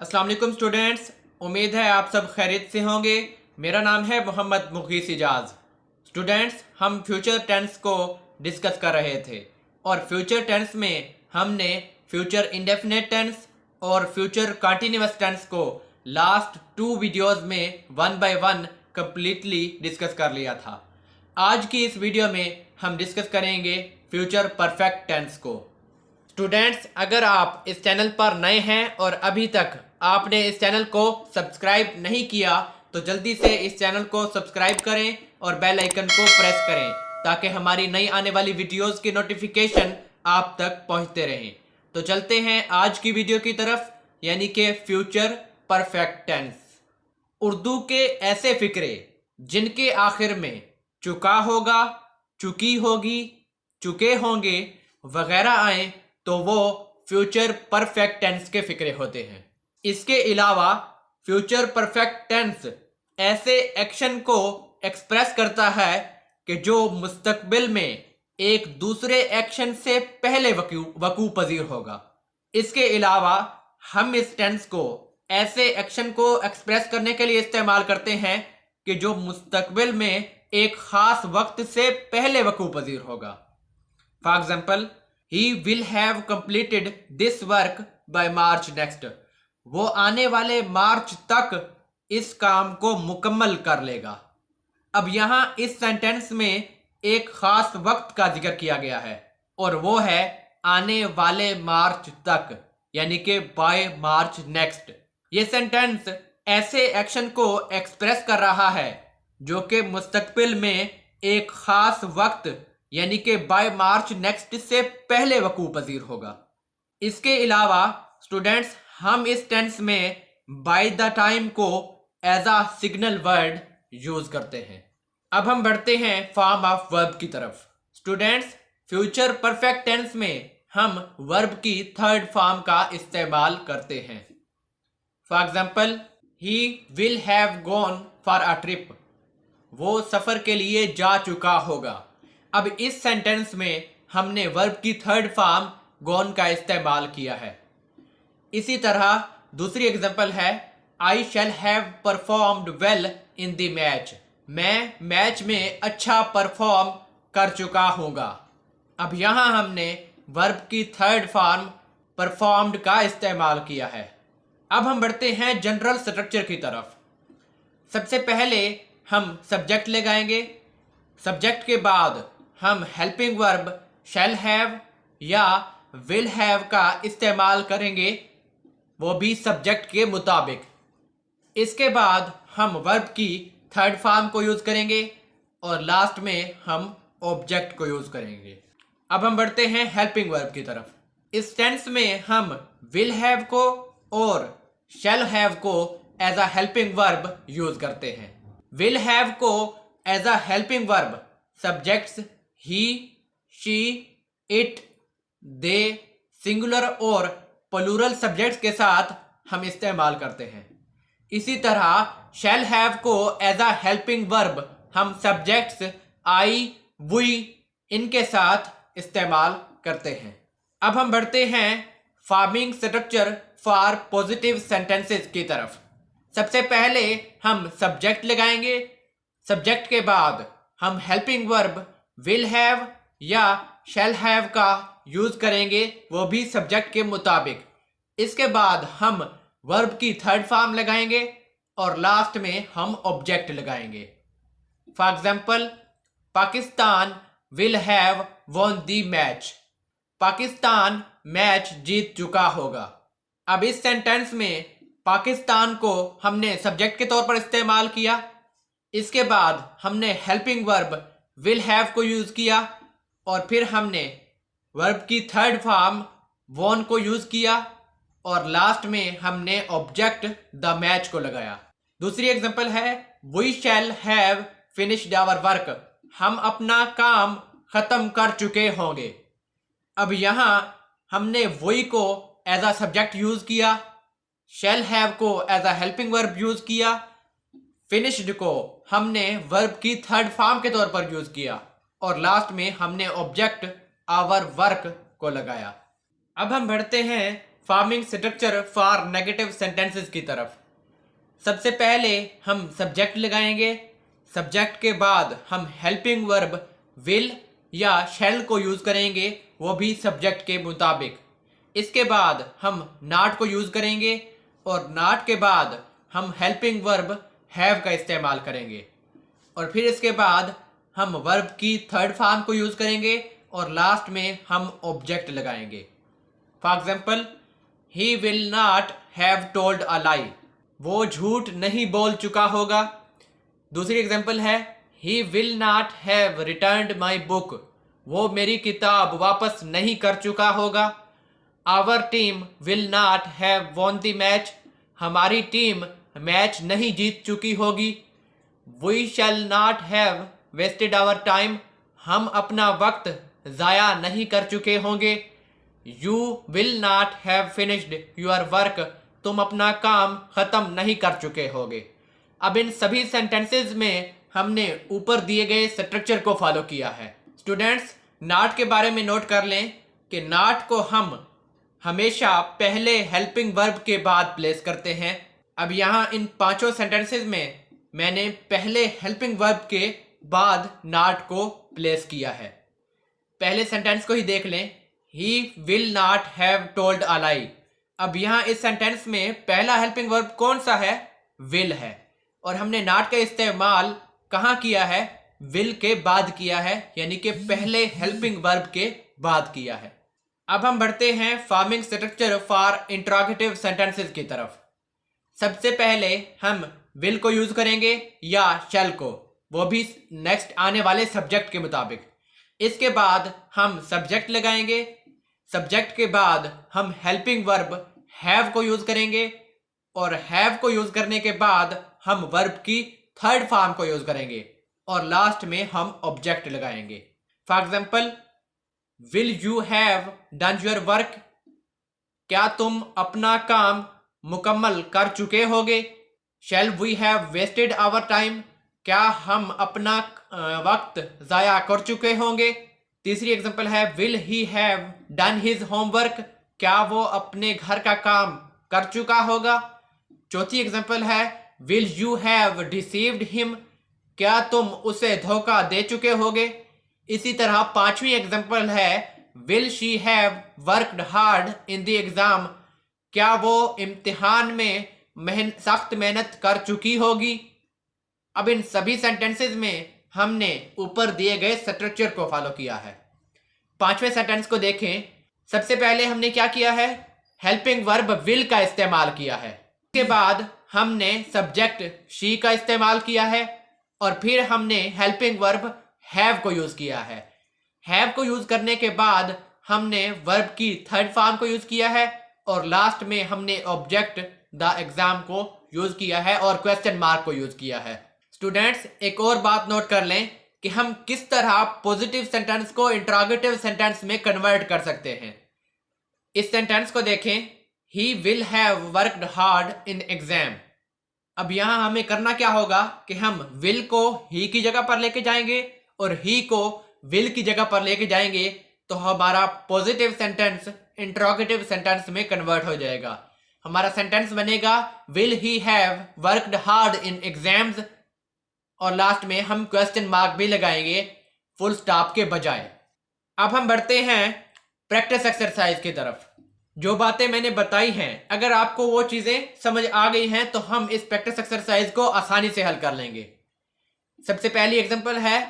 अस्सलाम वालेकुम स्टूडेंट्स, उम्मीद है आप सब खैरियत से होंगे। मेरा नाम है मोहम्मद मुगीस इजाज़। स्टूडेंट्स, हम फ्यूचर टेंस को डिस्कस कर रहे थे और फ्यूचर टेंस में हमने फ्यूचर इंडेफिनिट टेंस और फ्यूचर कंटिन्यूअस टेंस को लास्ट 2 वीडियोस में one by one completely discuss कर लिया था। आज की इस वीडियो में हम डिस्कस करेंगे फ्यूचर परफेक्ट टेंस को। स्टूडेंट्स, अगर आप इस चैनल पर नए हैं और अभी तक आपने इस चैनल को सब्सक्राइब नहीं किया तो जल्दी से इस चैनल को सब्सक्राइब करें और बेल आइकन को प्रेस करें ताकि हमारी नई आने वाली वीडियोस की नोटिफिकेशन आप तक पहुंचते रहें। तो चलते हैं आज की वीडियो की तरफ, यानी कि फ्यूचर परफेक्ट टेंस। उर्दू के ऐसे फिक्रे जिनके आखिर में चुका होगा, चुकी होगी, चुके होंगे वगैरह आए तो वो फ्यूचर परफेक्ट टेंस के फिक्रे होते हैं। इसके अलावा फ्यूचर परफेक्ट टेंस ऐसे एक्शन को एक्सप्रेस करता है कि जो मुस्तकबिल में एक दूसरे एक्शन से पहले वकू पजीर होगा। इसके अलावा हम इस टेंस को ऐसे एक्शन को एक्सप्रेस करने के लिए इस्तेमाल करते हैं कि जो मुस्तकबिल में एक खास वक्त से पहले वकू पजीर होगा। For example, he will have completed this work by March next. वो आने वाले मार्च तक इस काम को मुकम्मल कर लेगा। अब यहाँ इस सेंटेंस में एक खास वक्त का जिक्र किया गया है और वो है आने वाले मार्च तक, यानी कि बाय मार्च नेक्स्ट। ये सेंटेंस ऐसे एक्शन को एक्सप्रेस कर रहा है जो कि मुस्तकबिल में एक खास वक्त यानी कि बाय मार्च नेक्स्ट से पहले वकू पजीर होगा। इसके अलावा स्टूडेंट्स, हम इस टेंस में बाय द टाइम को as a signal word use करते हैं। अब हम बढ़ते हैं फॉर्म ऑफ वर्ब की तरफ। स्टूडेंट्स, फ्यूचर परफेक्ट टेंस में हम वर्ब की थर्ड फॉर्म का इस्तेमाल करते हैं। For example, he will have gone for a trip. वो सफ़र के लिए जा चुका होगा। अब इस सेंटेंस में हमने वर्ब की थर्ड फॉर्म गॉन का इस्तेमाल किया है। इसी तरह दूसरी एग्जांपल है, I shall have performed well in the match. मैं मैच में अच्छा परफॉर्म कर चुका होगा। अब यहाँ हमने वर्ब की थर्ड फॉर्म परफॉर्म्ड का इस्तेमाल किया है। अब हम बढ़ते हैं जनरल स्ट्रक्चर की तरफ। सबसे पहले हम सब्जेक्ट लगाएंगे। सब्जेक्ट के बाद हम हेल्पिंग वर्ब शैल हैव या विल हैव का इस्तेमाल करेंगे, वो भी सब्जेक्ट के मुताबिक। इसके बाद हम वर्ब की थर्ड फॉर्म को यूज करेंगे और लास्ट में हम ऑब्जेक्ट को यूज करेंगे। अब हम बढ़ते हैं हेल्पिंग वर्ब की तरफ। इस टेंस में हम विल हैव को और शैल हैव को as a helping verb use करते हैं। विल हैव को as a helping verb subjects he, she, it, they, singular और प्लूरल सब्जेक्ट्स के साथ हम इस्तेमाल करते हैं। इसी तरह शैल हैव को एज अ हेल्पिंग वर्ब हम सब्जेक्ट्स आई, वी इनके साथ इस्तेमाल करते हैं। अब हम बढ़ते हैं forming structure for positive sentences की तरफ। सबसे पहले हम सब्जेक्ट लगाएंगे। सब्जेक्ट के बाद हम हेल्पिंग वर्ब विल हैव या शैल हैव का यूज करेंगे, वो भी सब्जेक्ट के मुताबिक। इसके बाद हम वर्ब की थर्ड फॉर्म लगाएंगे और लास्ट में हम ऑब्जेक्ट लगाएंगे। For example, Pakistan will have won the match. Pakistan match जीत चुका होगा। अब इस सेंटेंस में पाकिस्तान को हमने सब्जेक्ट के तौर पर इस्तेमाल किया। इसके बाद हमने हेल्पिंग वर्ब विल हैव को यूज किया और फिर हमने वर्ब की थर्ड फॉर्म वॉन को यूज किया और लास्ट में हमने ऑब्जेक्ट द मैच को लगाया। दूसरी एग्जांपल है, we shall have finished our work. हम अपना काम खत्म कर चुके होंगे। अब यहाँ हमने वी को एज अ सब्जेक्ट यूज किया, शैल हैव को as a helping verb use किया, फिनिश्ड को हमने वर्ब की थर्ड फॉर्म के तौर पर यूज किया और लास्ट में हमने ऑब्जेक्ट आवर वर्क को लगाया। अब हम बढ़ते हैं forming structure for negative sentences की तरफ। सबसे पहले हम सब्जेक्ट लगाएंगे। सब्जेक्ट के बाद हम हेल्पिंग वर्ब विल या शैल को यूज़ करेंगे, वो भी सब्जेक्ट के मुताबिक। इसके बाद हम नॉट को यूज़ करेंगे और नॉट के बाद हम हेल्पिंग वर्ब हैव का इस्तेमाल करेंगे और फिर इसके बाद हम वर्ब की थर्ड फॉर्म को यूज़ करेंगे और लास्ट में हम ऑब्जेक्ट लगाएंगे। For example, he will not have told a lie, वो झूठ नहीं बोल चुका होगा। दूसरी एग्जाम्पल है, he will not have returned my book, वो मेरी किताब वापस नहीं कर चुका होगा। Our team will not have won the match, हमारी टीम मैच नहीं जीत चुकी होगी। We shall not have wasted our time, हम अपना वक्त ज़ाया नहीं कर चुके होंगे। You will not have finished your work, तुम अपना काम ख़त्म नहीं कर चुके होगे। अब इन सभी सेंटेंसेस में हमने ऊपर दिए गए स्ट्रक्चर को फॉलो किया है। स्टूडेंट्स, नॉट के बारे में नोट कर लें कि नॉट को हम हमेशा पहले हेल्पिंग वर्ब के बाद प्लेस करते हैं। अब यहाँ इन पांचों सेंटेंसेस में मैंने पहले हेल्पिंग वर्ब के बाद नॉट को प्लेस किया है। पहले सेंटेंस को ही देख लें, he will not have told a lie. अब यहाँ इस सेंटेंस में पहला हेल्पिंग वर्ब कौन सा है? विल है, और हमने नॉट का इस्तेमाल कहाँ किया है? विल के बाद किया है, यानी कि पहले हेल्पिंग वर्ब के बाद किया है। अब हम बढ़ते हैं forming structure for interrogative sentences की तरफ। सबसे पहले हम विल को यूज करेंगे या शैल को, वो भी नेक्स्ट आने वाले सब्जेक्ट के मुताबिक। इसके बाद हम सब्जेक्ट लगाएंगे। सब्जेक्ट के बाद हम हेल्पिंग वर्ब हैव को यूज करेंगे और हैव को यूज करने के बाद हम वर्ब की थर्ड फॉर्म को यूज करेंगे और लास्ट में हम ऑब्जेक्ट लगाएंगे। For example, will you have done your work, क्या तुम अपना काम मुकम्मल कर चुके होगे। Shall we have wasted our time, क्या हम अपना वक्त ज़ाया कर चुके होंगे। तीसरी एग्जाम्पल है, will he have done his homework, क्या वो अपने घर का काम कर चुका होगा। चौथी एग्जाम्पल है, will you have deceived him, क्या तुम उसे धोखा दे चुके होगे। इसी तरह पांचवी एग्जाम्पल है, will she have worked hard in the exam, क्या वो इम्तिहान में सख्त मेहनत कर चुकी होगी। अब इन सभी सेंटेंसेस में हमने ऊपर दिए गए स्ट्रक्चर को फॉलो किया है। पांचवें सेंटेंस को देखें। सबसे पहले हमने क्या किया है? हेल्पिंग वर्ब विल का इस्तेमाल किया है। इसके बाद हमने सब्जेक्ट शी का इस्तेमाल किया है और फिर हमने हेल्पिंग वर्ब हैव को यूज किया है। हैव को यूज करने के बाद हमने वर्ब की थर्ड फॉर्म को यूज किया है और लास्ट में हमने ऑब्जेक्ट द एग्जाम को यूज किया है और क्वेश्चन मार्क को यूज किया है। स्टूडेंट्स, एक और बात नोट कर लें कि हम किस तरह पॉजिटिव सेंटेंस को इंट्रोगेटिव सेंटेंस में कन्वर्ट कर सकते हैं। इस सेंटेंस को देखें, ही will have worked hard in exam. अब यहाँ हमें करना क्या होगा कि हम विल को ही की जगह पर लेके जाएंगे और ही को विल की जगह पर लेके जाएंगे तो हमारा पॉजिटिव सेंटेंस इंट्रोगेटिव सेंटेंस में कन्वर्ट हो जाएगा। हमारा सेंटेंस बनेगा, will he have worked hard in exams, और लास्ट में हम क्वेश्चन मार्क भी लगाएंगे फुल स्टॉप के बजाय। अब हम बढ़ते हैं प्रैक्टिस एक्सरसाइज की तरफ। जो बातें मैंने बताई हैं, अगर आपको वो चीज़ें समझ आ गई हैं तो हम इस प्रैक्टिस एक्सरसाइज को आसानी से हल कर लेंगे। सबसे पहली एग्जांपल है,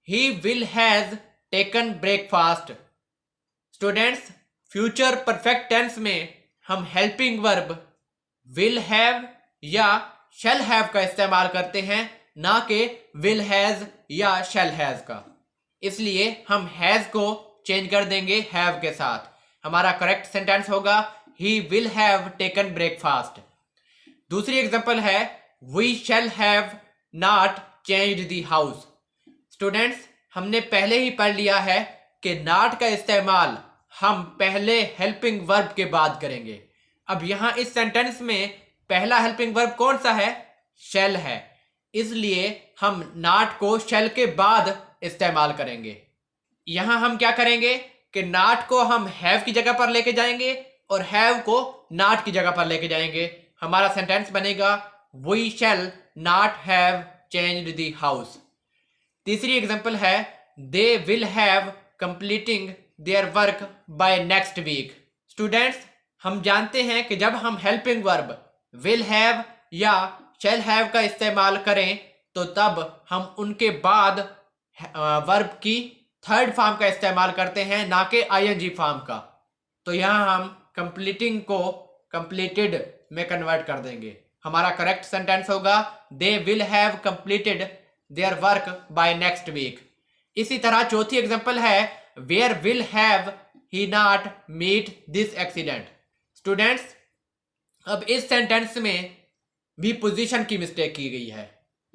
he will has taken breakfast. Students, future perfect tense में हम हेल्पिंग वर्ब विल हैव या शैल हैव का इस्तेमाल करते हैं, ना कि विल हैज या शैल हैज का। इसलिए हम हैज को चेंज कर देंगे हैव के साथ। हमारा करेक्ट सेंटेंस होगा, he will have taken breakfast. दूसरी एग्जांपल है, we shall have not changed the house. Students, हमने पहले ही पढ़ लिया है कि नॉट का इस्तेमाल हम पहले हेल्पिंग वर्ब के बाद करेंगे। अब यहाँ इस सेंटेंस में पहला हेल्पिंग वर्ब कौन सा है? शैल है, इसलिए हम नॉट को शैल के बाद इस्तेमाल करेंगे। यहाँ हम क्या करेंगे कि नॉट को हम हैव की जगह पर लेके जाएंगे और हैव को नॉट की जगह पर लेके जाएंगे। हमारा सेंटेंस बनेगा we shall not have changed the house. तीसरी एग्जांपल है they will have completing their work by next week. Students, हम जानते हैं कि जब हम हेल्पिंग वर्ब विल हैव या शैल हैव का इस्तेमाल करें तो तब हम उनके बाद वर्ब की थर्ड फॉर्म का इस्तेमाल करते हैं, ना कि आईएनजी फॉर्म का। तो यहाँ हम कंप्लीटिंग को कंप्लीटेड में कन्वर्ट कर देंगे। हमारा करेक्ट सेंटेंस होगा they will have completed their work by next week. इसी तरह चौथी एग्जांपल है where will have he not meet this accident. Students, अब इस सेंटेंस में भी पोजीशन की मिस्टेक की गई है।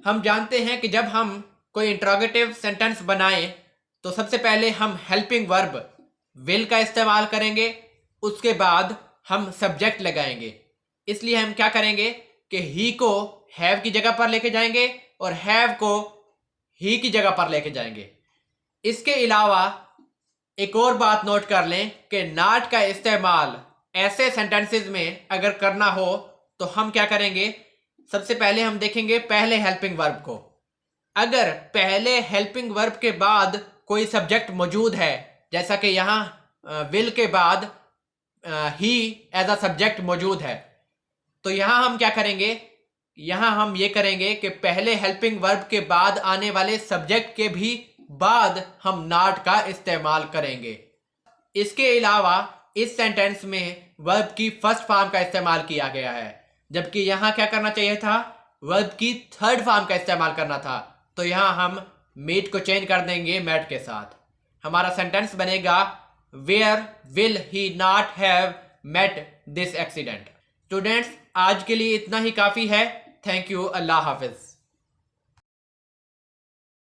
हम जानते हैं कि जब हम कोई इंट्रोगेटिव सेंटेंस बनाएं तो सबसे पहले हम हेल्पिंग वर्ब विल का इस्तेमाल करेंगे, उसके बाद हम सब्जेक्ट लगाएंगे। इसलिए हम क्या करेंगे कि ही को हैव की जगह पर लेके जाएंगे और हैव को ही की जगह पर लेके जाएंगे। इसके अलावा एक और बात नोट कर लें कि नॉट का इस्तेमाल ऐसे सेंटेंसेस में अगर करना हो तो हम क्या करेंगे, सबसे पहले हम देखेंगे पहले हेल्पिंग वर्ब को। अगर पहले हेल्पिंग वर्ब के बाद कोई सब्जेक्ट मौजूद है, जैसा कि यहाँ विल के बाद ही एज अ सब्जेक्ट मौजूद है, तो यहाँ हम क्या करेंगे, यहाँ हम ये करेंगे कि पहले हेल्पिंग वर्ब के बाद आने वाले सब्जेक्ट के भी बाद हम नॉट का इस्तेमाल करेंगे। इसके अलावा इस सेंटेंस में वर्ब की फर्स्ट फॉर्म का इस्तेमाल किया गया है, जबकि यहाँ क्या करना चाहिए था, वर्ब की थर्ड फॉर्म का इस्तेमाल करना था। तो यहाँ हम मीट को चेंज कर देंगे मैट के साथ। हमारा सेंटेंस बनेगा where will he not have met this accident. Students, आज के लिए इतना ही काफ़ी है। Thank you. अल्लाह हाफिज़।